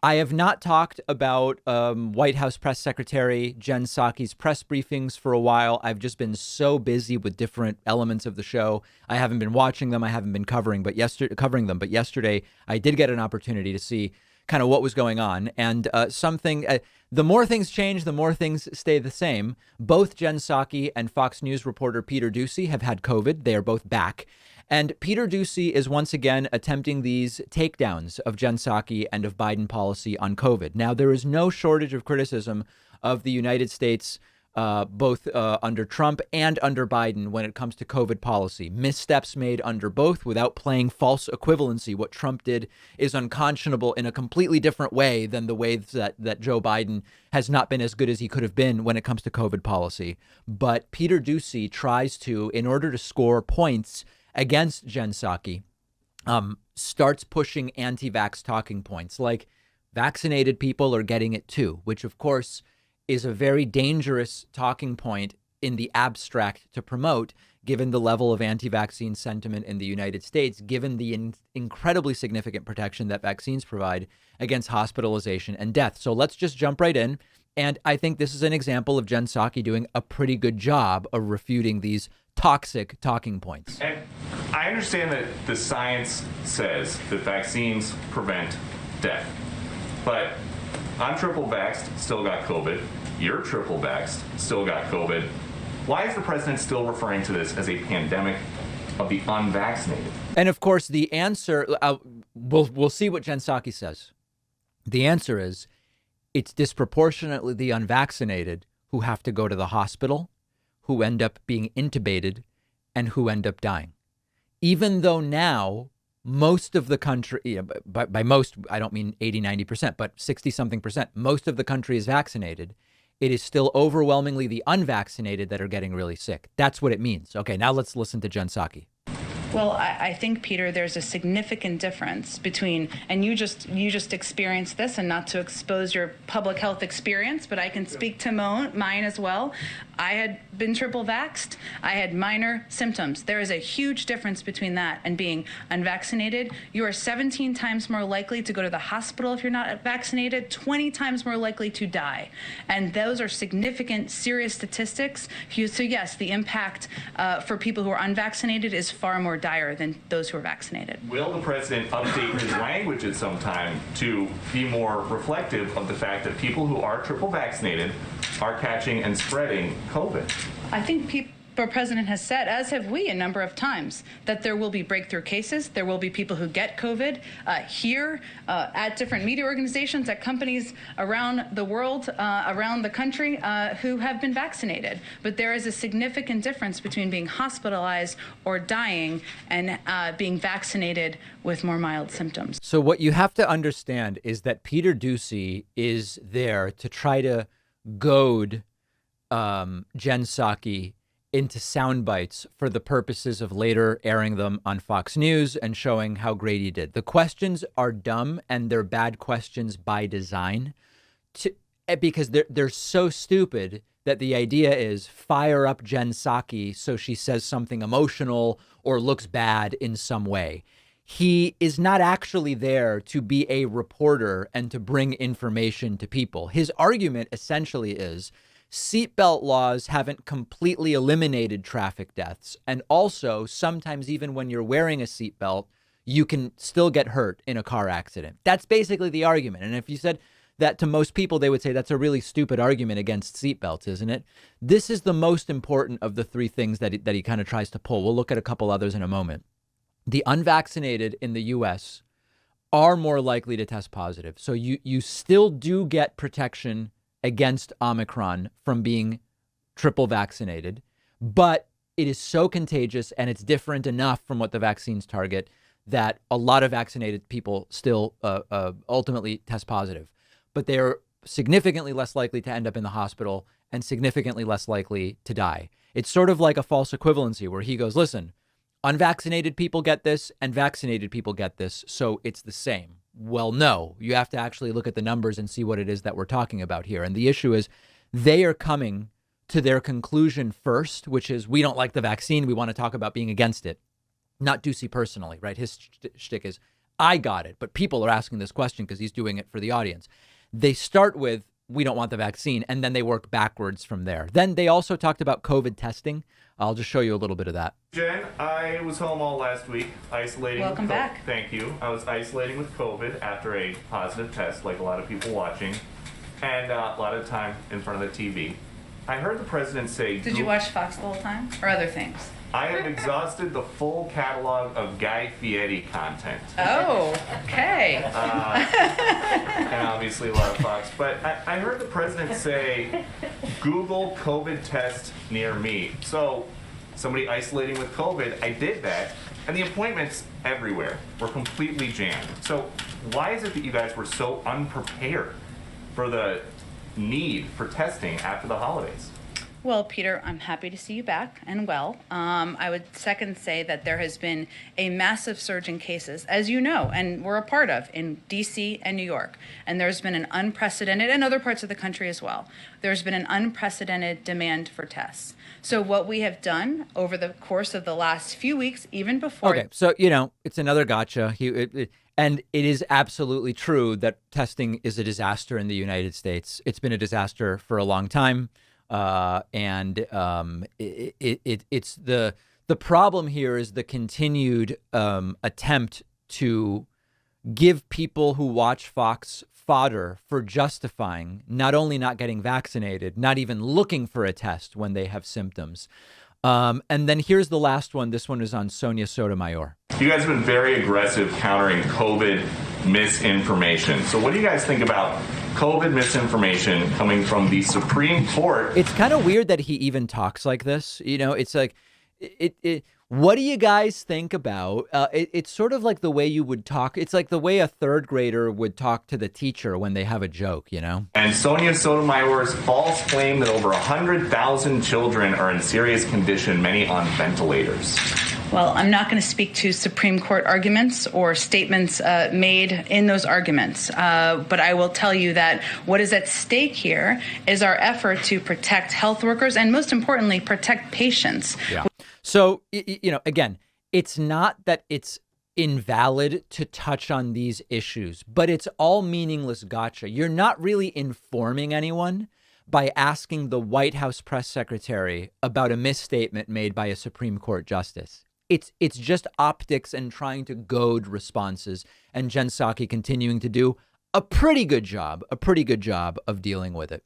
I have not talked about White House Press Secretary Jen Psaki's press briefings for a while. I've just been so busy with different elements of the show. I haven't been watching them. I haven't been covering them. But yesterday, I did get an opportunity to see kind of what was going on. And the more things change, the more things stay the same. Both Jen Psaki and Fox News reporter Peter Doocy have had COVID. They are both back. And Peter Doocy is once again attempting these takedowns of Jen Psaki and of Biden policy on COVID. Now, there is no shortage of criticism of the United States, both under Trump and under Biden when it comes to COVID policy. Missteps made under both without playing false equivalency. What Trump did is unconscionable in a completely different way than the ways that Joe Biden has not been as good as he could have been when it comes to COVID policy. But Peter Doocy tries to, in order to score points against Jen Psaki, starts pushing anti-vax talking points like vaccinated people are getting it too, which of course is a very dangerous talking point in the abstract to promote, given the level of anti-vaccine sentiment in the United States, given the incredibly significant protection that vaccines provide against hospitalization and death. So let's just jump right in. And I think this is an example of Jen Psaki doing a pretty good job of refuting these toxic talking points. And I understand that the science says that vaccines prevent death, but I'm triple vaxxed, still got COVID. You're triple vaxxed, still got COVID. Why is the president still referring to this as a pandemic of the unvaccinated? And of course, the answer, we'll see what Jen Psaki says. The answer is it's disproportionately the unvaccinated who have to go to the hospital, who end up being intubated, and who end up dying. Even though now most of the country, by most, I don't mean 80, 90%, but 60 something percent, most of the country is vaccinated. It is still overwhelmingly the unvaccinated that are getting really sick. That's what it means. Okay, now let's listen to Jen Psaki. Well, I think, Peter, there's a significant difference between, and you just experienced this, and not to expose your public health experience, but I can speak to mine as well. I had been triple vaxxed. I had minor symptoms. There is a huge difference between that and being unvaccinated. You are 17 times more likely to go to the hospital if you're not vaccinated, 20 times more likely to die. And those are significant, serious statistics. So yes, the impact for people who are unvaccinated is far more dire than those who are vaccinated. Will the president update his language at some time to be more reflective of the fact that people who are triple vaccinated are catching and spreading COVID? I think our president has said, as have we a number of times, that there will be breakthrough cases. There will be people who get COVID here at different media organizations, at companies around the world, around the country who have been vaccinated. But there is a significant difference between being hospitalized or dying and being vaccinated with more mild symptoms. So what you have to understand is that Peter Doocy is there to try to goad Jen Psaki into sound bites for the purposes of later airing them on Fox News and showing how great he did. The questions are dumb, and they're bad questions by design, because they're so stupid that the idea is fire up Jen Psaki so she says something emotional or looks bad in some way. He is not actually there to be a reporter and to bring information to people. His argument essentially is seatbelt laws haven't completely eliminated traffic deaths. And also, sometimes even when you're wearing a seatbelt, you can still get hurt in a car accident. That's basically the argument. And if you said that to most people, they would say that's a really stupid argument against seatbelts, isn't it? This is the most important of the three things that he kind of tries to pull. We'll look at a couple others in a moment. The unvaccinated in the U.S. are more likely to test positive. So you still do get protection against Omicron from being triple vaccinated, but it is so contagious and it's different enough from what the vaccines target that a lot of vaccinated people still ultimately test positive, but they're significantly less likely to end up in the hospital and significantly less likely to die. It's sort of like a false equivalency where he goes, listen, unvaccinated people get this and vaccinated people get this, so it's the same. Well, no, you have to actually look at the numbers and see what it is that we're talking about here. And the issue is they are coming to their conclusion first, which is we don't like the vaccine. We want to talk about being against it. Not Doocy personally, right? His shtick is I got it, but people are asking this question because he's doing it for the audience. They start with, we don't want the vaccine, and then they work backwards from there. Then they also talked about COVID testing. I'll just show you a little bit of that. Jen, I was home all last week, isolating. Welcome back. Thank you. I was isolating with COVID after a positive test, like a lot of people watching, and a lot of time in front of the TV. I heard the president say... Did you watch Fox the whole time, or other things? I have exhausted the full catalog of Guy Fieri content. Oh, okay. And obviously a lot of Fox. But I heard the president say, Google COVID test near me. So somebody isolating with COVID, I did that. And the appointments everywhere were completely jammed. So why is it that you guys were so unprepared for the need for testing after the holidays? Well, Peter, I'm happy to see you back and well. I would second say that there has been a massive surge in cases, as you know, and we're a part of, in D.C. and New York. And there's been an unprecedented, and other parts of the country as well, there's been an unprecedented demand for tests. So what we have done over the course of the last few weeks, even before... Okay, so, you know, it's another gotcha. And it is absolutely true that testing is a disaster in the United States. It's been a disaster for a long time. It's the problem here is the continued attempt to give people who watch Fox fodder for justifying not only not getting vaccinated, not even looking for a test when they have symptoms. And then here's the last one. This one is on Sonia Sotomayor. You guys have been very aggressive countering COVID misinformation. So what do you guys think about COVID misinformation coming from the Supreme Court? It's kind of weird that he even talks like this. You know, it's like, what do you guys think about? It's sort of like the way you would talk. It's like the way a third grader would talk to the teacher when they have a joke, you know? And Sonia Sotomayor's false claim that over 100,000 children are in serious condition, many on ventilators. Well, I'm not going to speak to Supreme Court arguments or statements made in those arguments, but I will tell you that what is at stake here is our effort to protect health workers and, most importantly, protect patients. Yeah. So, you know, again, it's not that it's invalid to touch on these issues, but it's all meaningless gotcha. You're not really informing anyone by asking the White House press secretary about a misstatement made by a Supreme Court justice. It's just optics and trying to goad responses, and Jen Psaki continuing to do a pretty good job of dealing with it.